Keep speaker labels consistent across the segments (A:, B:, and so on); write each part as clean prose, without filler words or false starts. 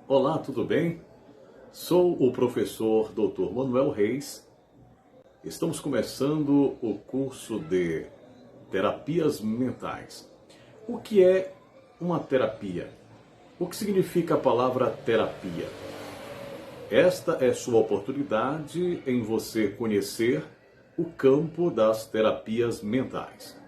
A: Olá, tudo bem? Sou o professor Dr. Manuel Reis. Estamos começando o curso de terapias mentais. O que é uma terapia? O que significa a palavra terapia? Esta é sua oportunidade em você conhecer o campo das terapias mentais.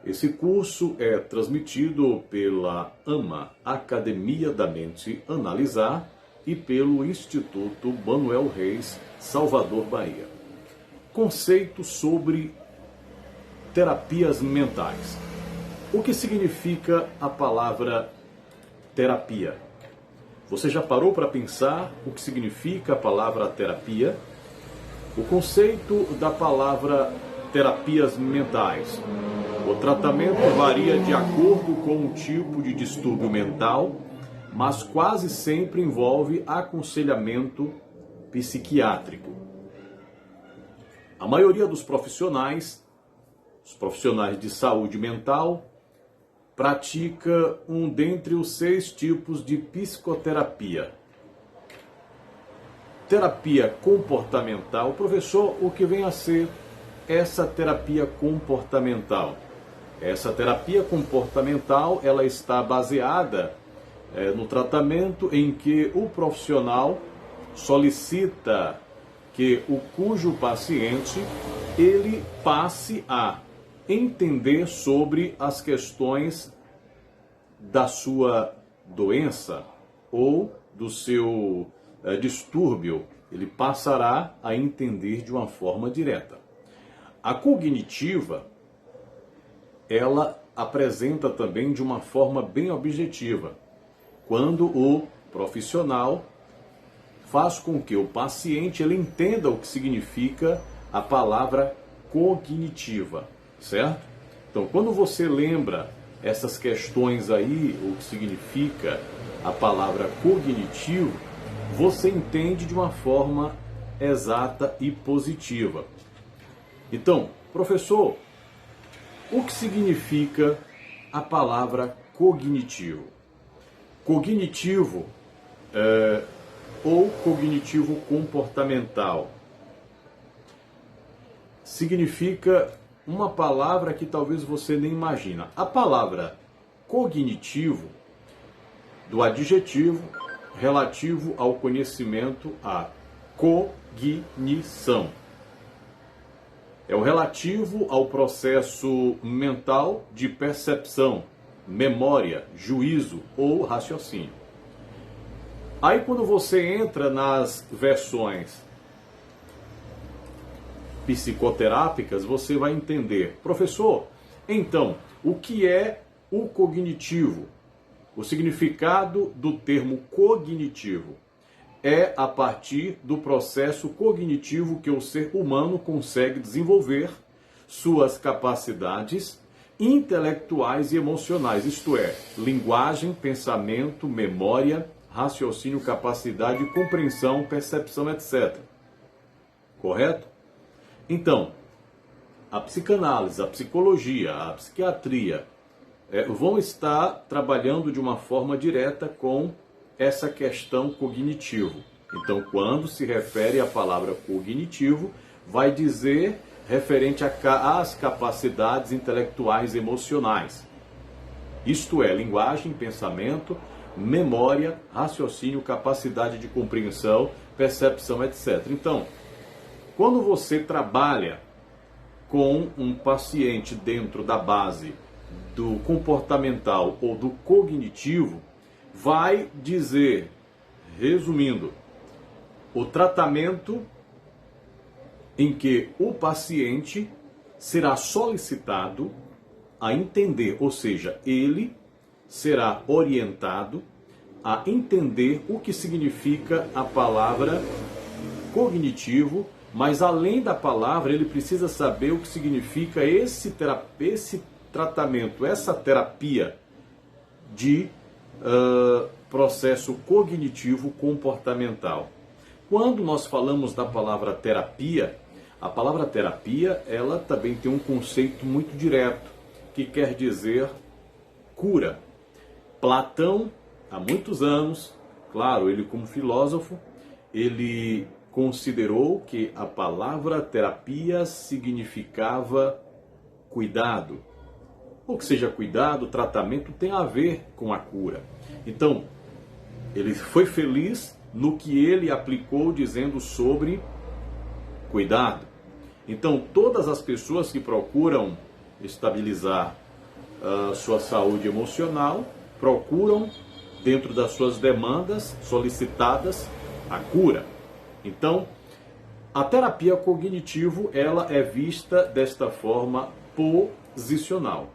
A: Esse curso é transmitido pela AMA, Academia da Mente Analisar, e pelo Instituto Manuel Reis, Salvador, Bahia. Conceito sobre terapias mentais. O que significa a palavra terapia? Você já parou para pensar o que significa a palavra terapia? O conceito da palavra terapias mentais. O tratamento varia de acordo com o tipo de distúrbio mental, mas quase sempre envolve aconselhamento psiquiátrico. A maioria dos profissionais, os profissionais de saúde mental, pratica um dentre os 6 tipos de psicoterapia. Terapia comportamental. Professor, o que vem a ser essa terapia comportamental? Essa terapia comportamental, ela está baseada no tratamento em que o profissional solicita que o cujo paciente ele passe a entender sobre as questões da sua doença ou do seu distúrbio. Ele passará a entender de uma forma direta. A cognitiva, ela apresenta também de uma forma bem objetiva, quando o profissional faz com que o paciente ele entenda o que significa a palavra cognitiva, certo? Então, quando você lembra essas questões aí, o que significa a palavra cognitivo, você entende de uma forma exata e positiva. Então, professor, o que significa a palavra cognitivo? Cognitivo ou cognitivo comportamental significa uma palavra que talvez você nem imagina. A palavra cognitivo, do adjetivo relativo ao conhecimento, a cognição. É o relativo ao processo mental de percepção, memória, juízo ou raciocínio. Aí quando você entra nas versões psicoterápicas, você vai entender. Professor, então, o que é o cognitivo? O significado do termo cognitivo é a partir do processo cognitivo que o ser humano consegue desenvolver suas capacidades intelectuais e emocionais, isto é, linguagem, pensamento, memória, raciocínio, capacidade de compreensão, percepção, etc. Correto? Então, a psicanálise, a psicologia, a psiquiatria vão estar trabalhando de uma forma direta com essa questão cognitivo. Então, quando se refere à palavra cognitivo, vai dizer referente às capacidades intelectuais e emocionais. Isto é, linguagem, pensamento, memória, raciocínio, capacidade de compreensão, percepção, etc. Então, quando você trabalha com um paciente dentro da base do comportamental ou do cognitivo, vai dizer, resumindo, o tratamento em que o paciente será solicitado a entender, ou seja, ele será orientado a entender o que significa a palavra cognitivo, mas além da palavra, ele precisa saber o que significa esse tratamento, essa terapia de processo cognitivo comportamental. Quando nós falamos da palavra terapia, a palavra terapia, ela também tem um conceito muito direto, que quer dizer cura. Platão, há muitos anos, Claro, ele como filósofo, ele considerou que a palavra terapia significava cuidado. Ou que seja, cuidado, tratamento tem a ver com a cura. Então, ele foi feliz no que ele aplicou dizendo sobre cuidado. Então, todas as pessoas que procuram estabilizar a sua saúde emocional, procuram, dentro das suas demandas solicitadas, a cura. Então, a terapia cognitivo, ela é vista desta forma posicional.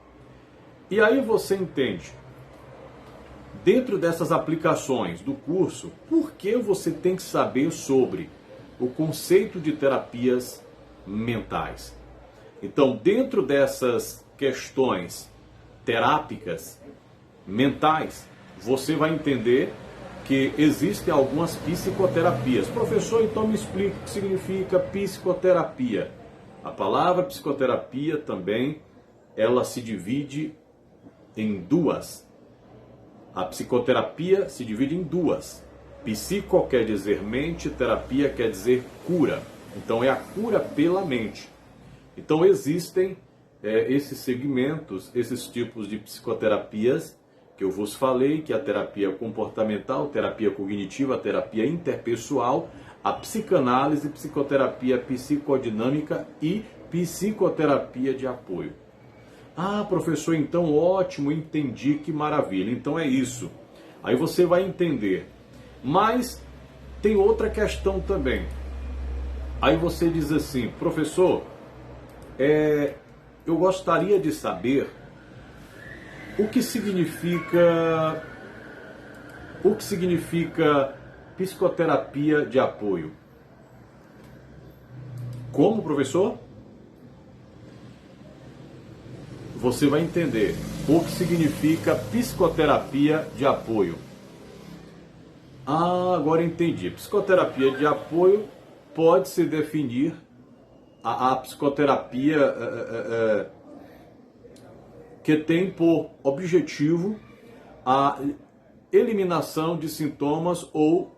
A: E aí você entende, dentro dessas aplicações do curso, por que você tem que saber sobre o conceito de terapias mentais. Então, dentro dessas questões terápicas mentais, você vai entender que existem algumas psicoterapias. Professor, então me explique o que significa psicoterapia. A palavra psicoterapia também, ela se divide em duas. A psicoterapia se divide em duas. Psico quer dizer mente, terapia quer dizer cura. Então é a cura pela mente. Então existem esses segmentos, esses tipos de psicoterapias que eu vos falei, que é a terapia comportamental, terapia cognitiva, a terapia interpessoal, a psicanálise, psicoterapia psicodinâmica e psicoterapia de apoio. Ah, professor, então ótimo, entendi, que maravilha. Então é isso. Aí você vai entender. Mas tem outra questão também. Aí você diz assim, professor, eu gostaria de saber o que significa psicoterapia de apoio. Como, professor? Você vai entender o que significa psicoterapia de apoio. Ah, agora entendi. Psicoterapia de apoio pode-se definir a psicoterapia que tem por objetivo a eliminação de sintomas ou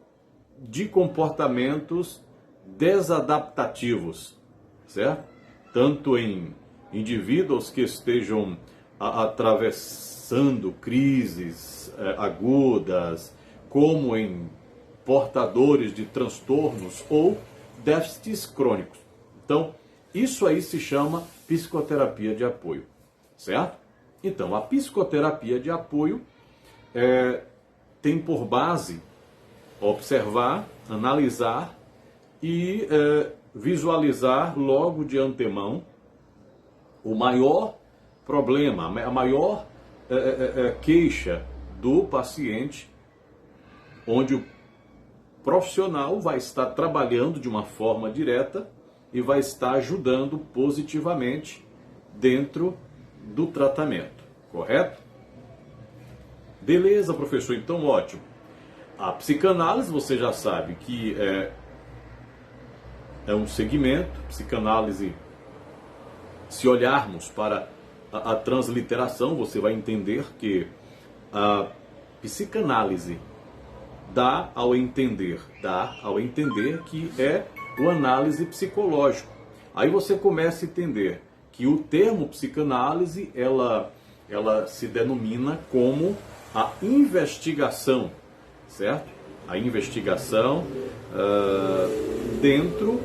A: de comportamentos desadaptativos, certo? Tanto em indivíduos que estejam atravessando crises agudas, como em portadores de transtornos ou déficits crônicos. Então, isso aí se chama psicoterapia de apoio, certo? Então, a psicoterapia de apoio tem por base observar, analisar e visualizar logo de antemão o maior problema, a maior queixa do paciente, onde o profissional vai estar trabalhando de uma forma direta e vai estar ajudando positivamente dentro do tratamento, correto? Beleza, professor, então ótimo. A psicanálise, você já sabe que é um segmento, psicanálise, se olharmos para a transliteração, você vai entender que a psicanálise dá ao entender que é o análise psicológico. Aí você começa a entender que o termo psicanálise, ela se denomina como a investigação, certo? A investigação dentro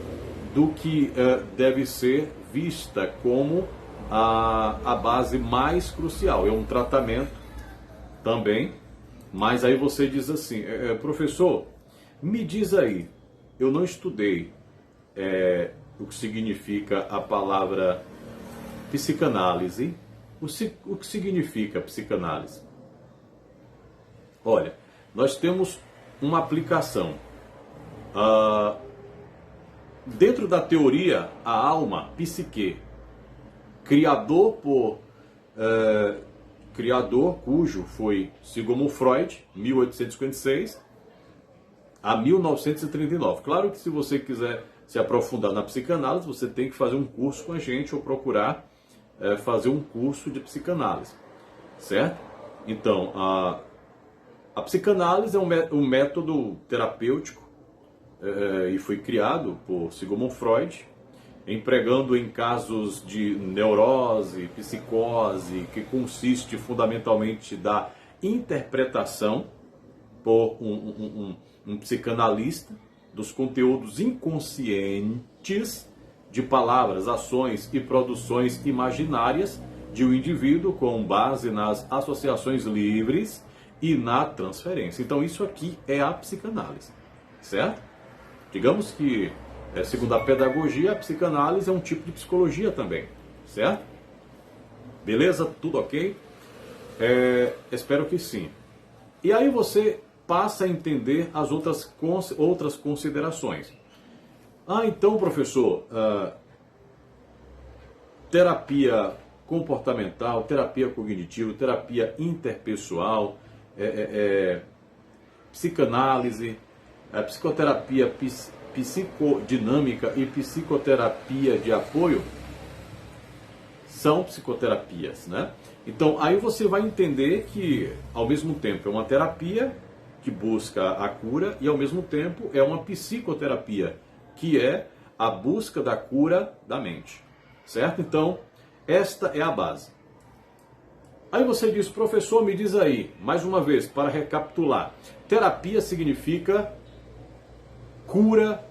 A: do que deve ser vista como a base mais crucial. É um tratamento também, mas aí você diz assim, professor, me diz aí, eu não estudei o que significa a palavra psicanálise. O que significa psicanálise? Olha, nós temos uma aplicação. Dentro da teoria, a alma, psique, criador cujo foi Sigmund Freud, 1856 a 1939. Claro que se você quiser se aprofundar na psicanálise, você tem que fazer um curso com a gente ou procurar fazer um curso de psicanálise, certo? Então, A psicanálise é um método terapêutico e foi criado por Sigmund Freud, empregando em casos de neurose, psicose, que consiste fundamentalmente da interpretação por um psicanalista dos conteúdos inconscientes de palavras, ações e produções imaginárias de um indivíduo com base nas associações livres e na transferência. Então isso aqui é a psicanálise, certo? Digamos que, segundo a pedagogia, a psicanálise é um tipo de psicologia também, certo? Beleza? Tudo ok? Espero que sim. E aí você passa a entender as outras considerações. Então, professor, terapia comportamental, terapia cognitiva, terapia interpessoal, psicanálise, psicoterapia psicodinâmica e psicoterapia de apoio são psicoterapias, né? Então, aí você vai entender que, ao mesmo tempo, é uma terapia que busca a cura e, ao mesmo tempo, é uma psicoterapia, que é a busca da cura da mente, certo? Então, esta é a base. Aí você diz, professor, me diz aí, mais uma vez, para recapitular, terapia significa cura,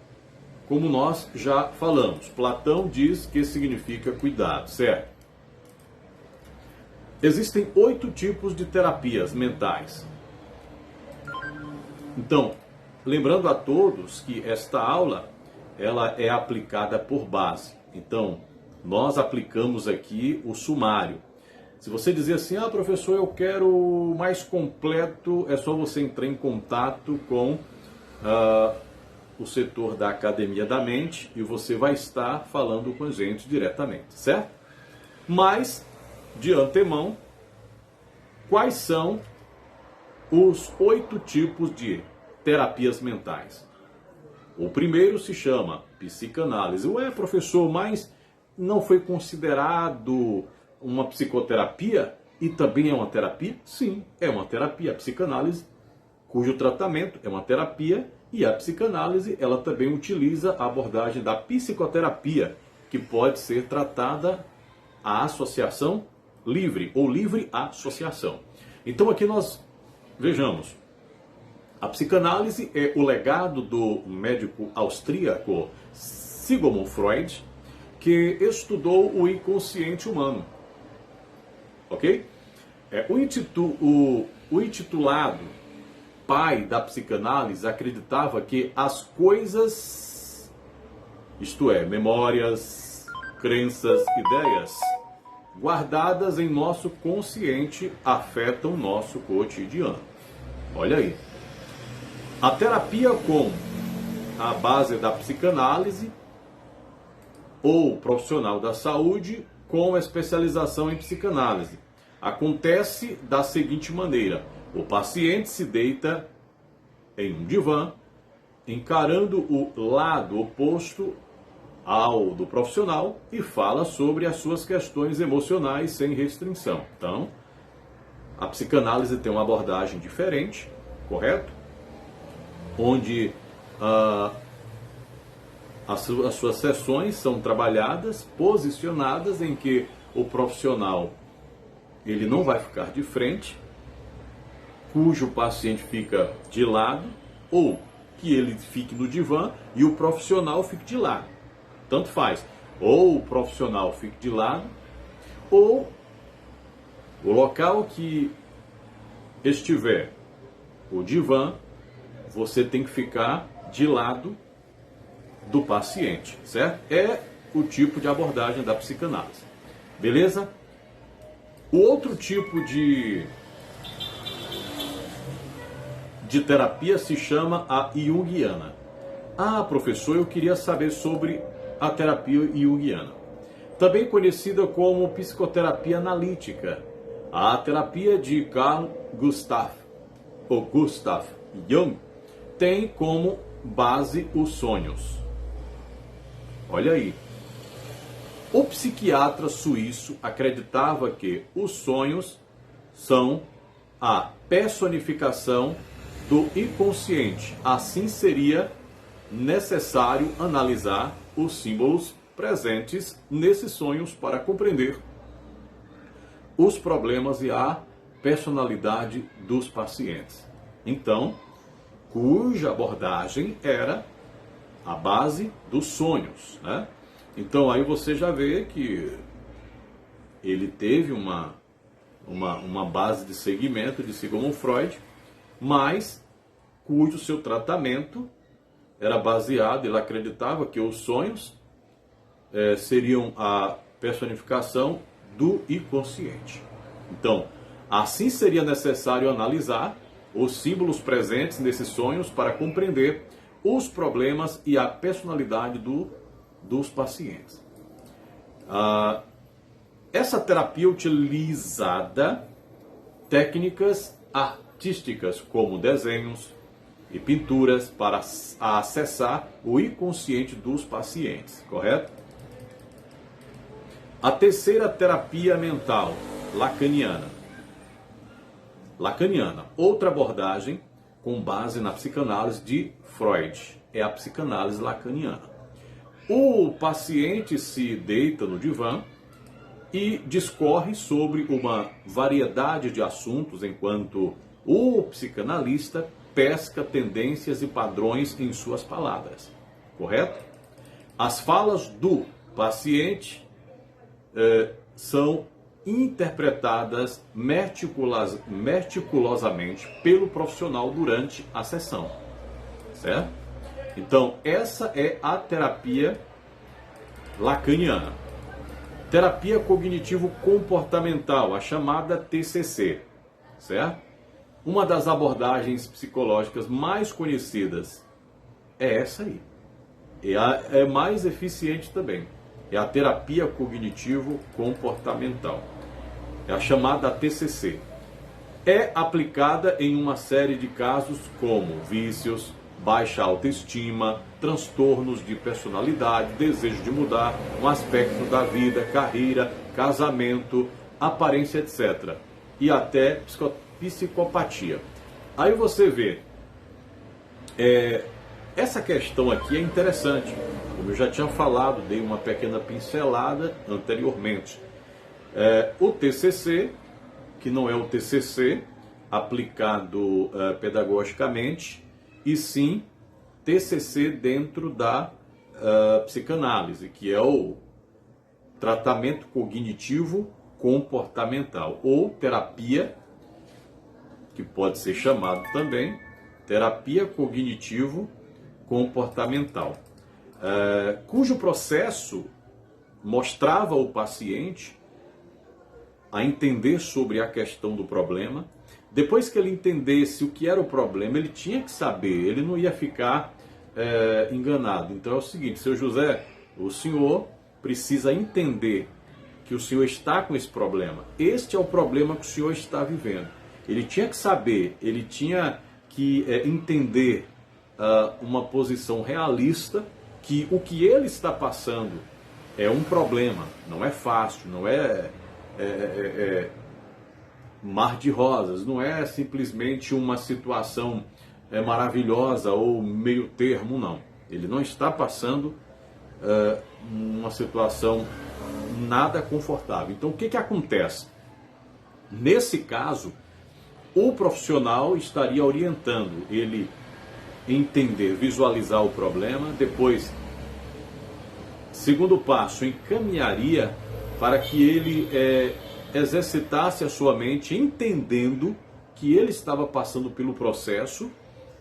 A: como nós já falamos. Platão diz que significa cuidado, certo? Existem 8 tipos de terapias mentais. Então, lembrando a todos que esta aula, ela é aplicada por base. Então, nós aplicamos aqui o sumário. Se você dizer assim, professor, eu quero mais completo, é só você entrar em contato com o setor da Academia da Mente e você vai estar falando com a gente diretamente, certo? Mas, de antemão, quais são os 8 tipos de terapias mentais? O primeiro se chama psicanálise. Professor, mas não foi considerado uma psicoterapia e também é uma terapia? Sim, é uma terapia. A psicanálise, cujo tratamento é uma terapia, e a psicanálise, ela também utiliza a abordagem da psicoterapia, que pode ser tratada a associação livre ou livre associação. Então aqui nós vejamos, a psicanálise é o legado do médico austríaco Sigmund Freud, que estudou o inconsciente humano. Ok? O intitulado pai da psicanálise acreditava que as coisas, isto é, memórias, crenças, ideias, guardadas em nosso consciente, afetam nosso cotidiano. Olha aí. A terapia com a base da psicanálise ou profissional da saúde com especialização em psicanálise acontece da seguinte maneira: o paciente se deita em um divã, encarando o lado oposto ao do profissional e fala sobre as suas questões emocionais sem restrição. Então, a psicanálise tem uma abordagem diferente, correto? Onde as suas sessões são trabalhadas, posicionadas em que o profissional ele não vai ficar de frente, cujo paciente fica de lado, ou que ele fique no divã e o profissional fique de lado. Tanto faz. Ou o profissional fique de lado, ou o local que estiver o divã, você tem que ficar de lado do paciente, certo? É o tipo de abordagem da psicanálise. Beleza? O outro tipo de terapia se chama a junguiana. Professor, eu queria saber sobre a terapia junguiana. Também conhecida como psicoterapia analítica. A terapia de Carl Gustav Jung tem como base os sonhos. Olha aí. O psiquiatra suíço acreditava que os sonhos são a personificação do inconsciente. Assim seria necessário analisar os símbolos presentes nesses sonhos para compreender os problemas e a personalidade dos pacientes. Então, cuja abordagem era a base dos sonhos, né? Então aí você já vê que ele teve uma base de segmento de Sigmund Freud, mas cujo seu tratamento era baseado, ele acreditava que os sonhos seriam a personificação do inconsciente. Então, assim seria necessário analisar os símbolos presentes nesses sonhos para compreender os problemas e a personalidade dos pacientes. Essa terapia utilizada técnicas artísticas como desenhos e pinturas para acessar o inconsciente dos pacientes, correto? A terceira terapia mental, lacaniana. Outra abordagem com base na psicanálise de Freud, é a psicanálise lacaniana. O paciente se deita no divã e discorre sobre uma variedade de assuntos, enquanto o psicanalista pesca tendências e padrões em suas palavras, correto? As falas do paciente são interpretadas meticulosamente pelo profissional durante a sessão, certo? Então, essa é a terapia lacaniana. Terapia cognitivo-comportamental, a chamada TCC, certo? Uma das abordagens psicológicas mais conhecidas é essa aí. É mais eficiente também. É a terapia cognitivo-comportamental. É a chamada TCC. É aplicada em uma série de casos como vícios, baixa autoestima, transtornos de personalidade, desejo de mudar um aspecto da vida, carreira, casamento, aparência, etc. E até psicopatia. Aí você vê, essa questão aqui é interessante. Como eu já tinha falado, dei uma pequena pincelada anteriormente. O TCC, que não é o TCC aplicado pedagogicamente, e sim TCC dentro da psicanálise, que é o tratamento cognitivo comportamental, ou terapia, que pode ser chamado também terapia cognitivo comportamental, cujo processo mostrava o paciente a entender sobre a questão do problema. Depois que ele entendesse o que era o problema, ele tinha que saber, ele não ia ficar enganado. Então é o seguinte: seu José, o senhor precisa entender que o senhor está com esse problema. Este é o problema que o senhor está vivendo. Ele tinha que saber, ele tinha que entender uma posição realista, que o que ele está passando é um problema, não é fácil, não é mar de rosas, não é simplesmente uma situação maravilhosa ou meio termo, não. Ele não está passando uma situação nada confortável. Então o que acontece? Nesse caso, o profissional estaria orientando ele entender, visualizar o problema. Depois, segundo passo, encaminharia para que ele exercitasse a sua mente, entendendo que ele estava passando pelo processo,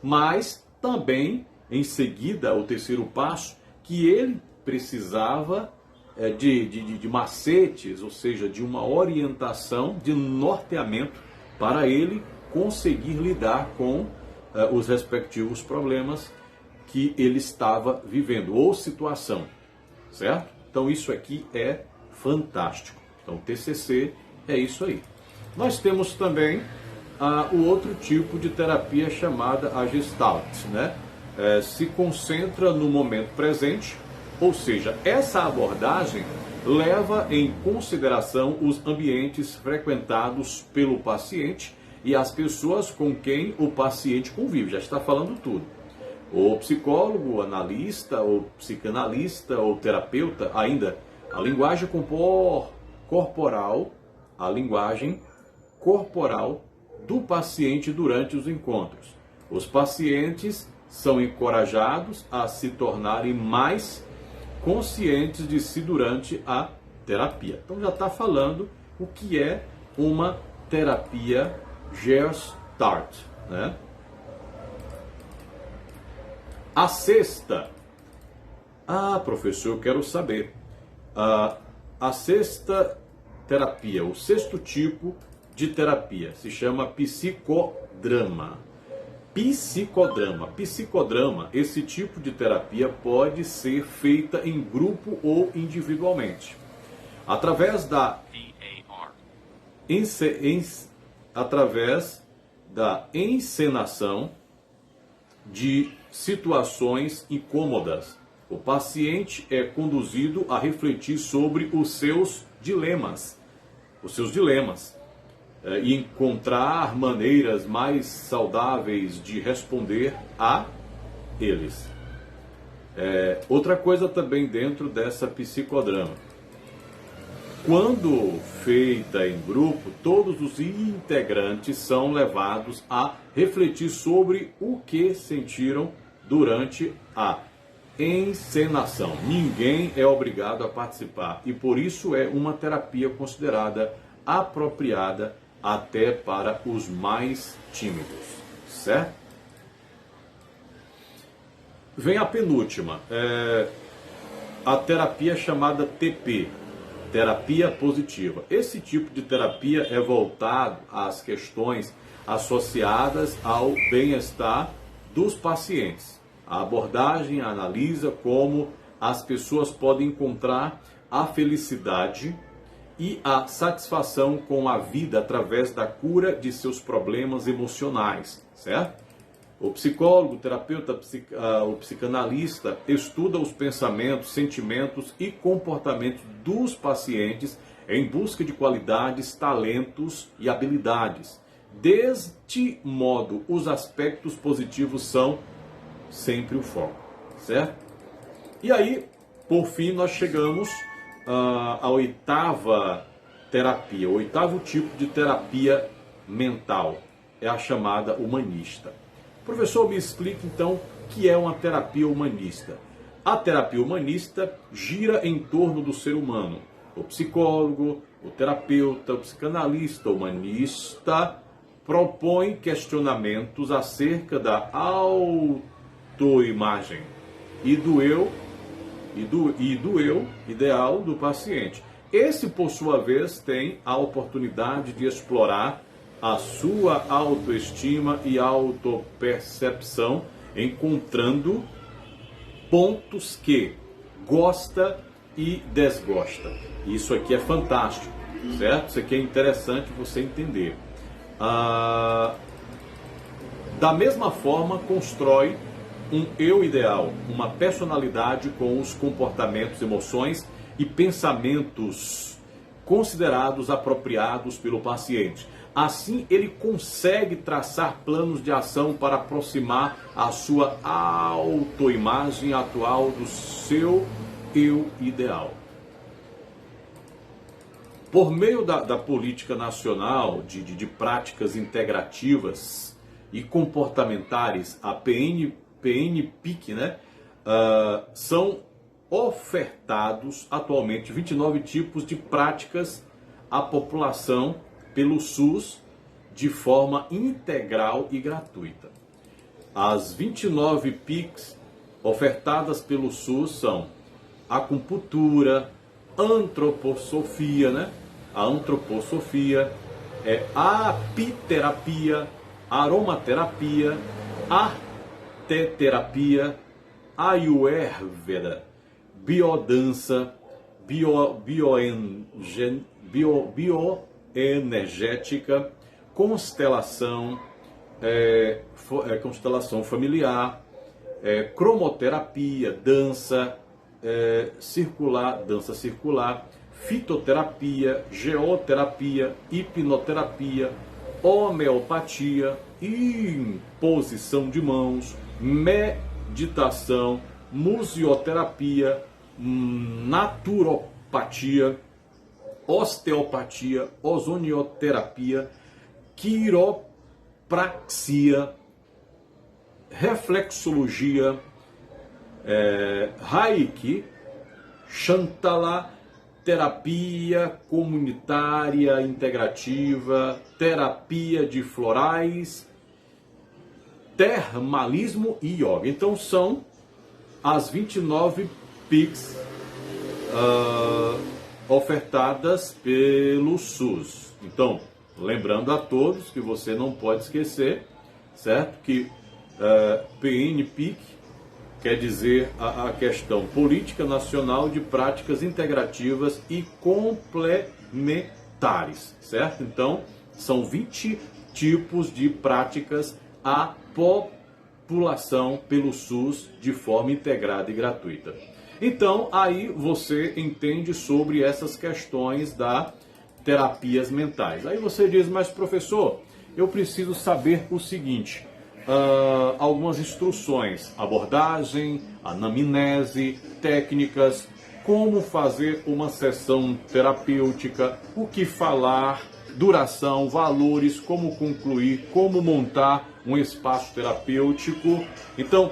A: mas também, em seguida, o terceiro passo, que ele precisava de macetes, ou seja, de uma orientação, de norteamento, para ele conseguir lidar com os respectivos problemas que ele estava vivendo, ou situação, certo? Então isso aqui é fantástico. Então TCC é isso aí. Nós temos também o outro tipo de terapia chamada a Gestalt, né? Se concentra no momento presente, ou seja, essa abordagem leva em consideração os ambientes frequentados pelo paciente e as pessoas com quem o paciente convive. Já está falando tudo. O psicólogo, o analista, o psicanalista, o terapeuta, ainda a linguagem corporal, a linguagem corporal do paciente durante os encontros. Os pacientes são encorajados a se tornarem mais conscientes de si durante a terapia. Então já está falando o que é uma terapia Gestalt, né? A sexta. Professor, eu quero saber. A sexta terapia, o sexto tipo de terapia, se chama psicodrama. Psicodrama, esse tipo de terapia pode ser feita em grupo ou individualmente. Através da encenação de situações incômodas, o paciente é conduzido a refletir sobre os seus dilemas, e encontrar maneiras mais saudáveis de responder a eles. Outra coisa também dentro dessa psicodrama. Quando feita em grupo, todos os integrantes são levados a refletir sobre o que sentiram durante a encenação. Ninguém é obrigado a participar e por isso é uma terapia considerada apropriada até para os mais tímidos, certo? Vem a penúltima, a terapia chamada TP, terapia positiva. Esse tipo de terapia é voltado às questões associadas ao bem-estar dos pacientes. A abordagem analisa como as pessoas podem encontrar a felicidade e a satisfação com a vida através da cura de seus problemas emocionais, certo? O psicólogo, o terapeuta, o psicanalista estuda os pensamentos, sentimentos e comportamentos dos pacientes em busca de qualidades, talentos e habilidades. Deste modo, os aspectos positivos são sempre o foco, certo? E aí, por fim, nós chegamos à oitava terapia, o oitavo tipo de terapia mental, é a chamada humanista. Professor, me explique então o que é uma terapia humanista. A terapia humanista gira em torno do ser humano. O psicólogo, o terapeuta, o psicanalista, o humanista propõe questionamentos acerca da autoimagem e do eu ideal do paciente. Esse, por sua vez, tem a oportunidade de explorar a sua autoestima e autopercepção, encontrando pontos que gosta e desgosta. Isso aqui é fantástico, certo? Isso aqui é interessante você entender. Da mesma forma, constrói um eu ideal, uma personalidade com os comportamentos, emoções e pensamentos considerados apropriados pelo paciente. Assim, ele consegue traçar planos de ação para aproximar a sua autoimagem atual do seu eu ideal. Por meio da política nacional de práticas integrativas e comportamentais, a PNPIC, né, são ofertados atualmente 29 tipos de práticas à população pelo SUS de forma integral e gratuita. As 29 PICs ofertadas pelo SUS são acupuntura, antroposofia, né? A antroposofia, apiterapia, aromaterapia, arteterapia, ayurveda, biodança, bioenergética, constelação, constelação familiar, cromoterapia, dança circular, fitoterapia, geoterapia, hipnoterapia, homeopatia, imposição de mãos, meditação, museoterapia, naturopatia, osteopatia, ozonioterapia, quiropraxia, reflexologia, Reiki, Shantala, terapia comunitária integrativa, terapia de florais, termalismo e yoga. Então são as 29 PICs ofertadas pelo SUS. Então, lembrando a todos que você não pode esquecer, certo? Que PNPIC quer dizer a questão Política Nacional de Práticas Integrativas e Complementares, certo? Então, são 20 tipos de práticas à população pelo SUS de forma integrada e gratuita. Então, aí você entende sobre essas questões das terapias mentais. Aí você diz, mas professor, eu preciso saber o seguinte... algumas instruções, abordagem, anamnese, técnicas, como fazer uma sessão terapêutica, o que falar, duração, valores, como concluir, como montar um espaço terapêutico. Então,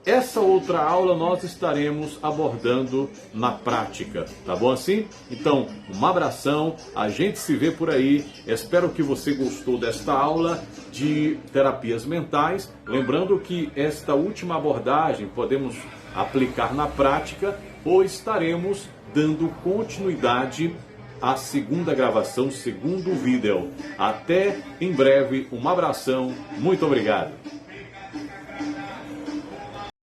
A: essa outra aula nós estaremos abordando na prática, tá bom assim? Então, um abração, a gente se vê por aí. Espero que você gostou desta aula de terapias mentais. Lembrando que esta última abordagem podemos aplicar na prática ou estaremos dando continuidade à segunda gravação, segundo vídeo. Até em breve, um abração, muito obrigado.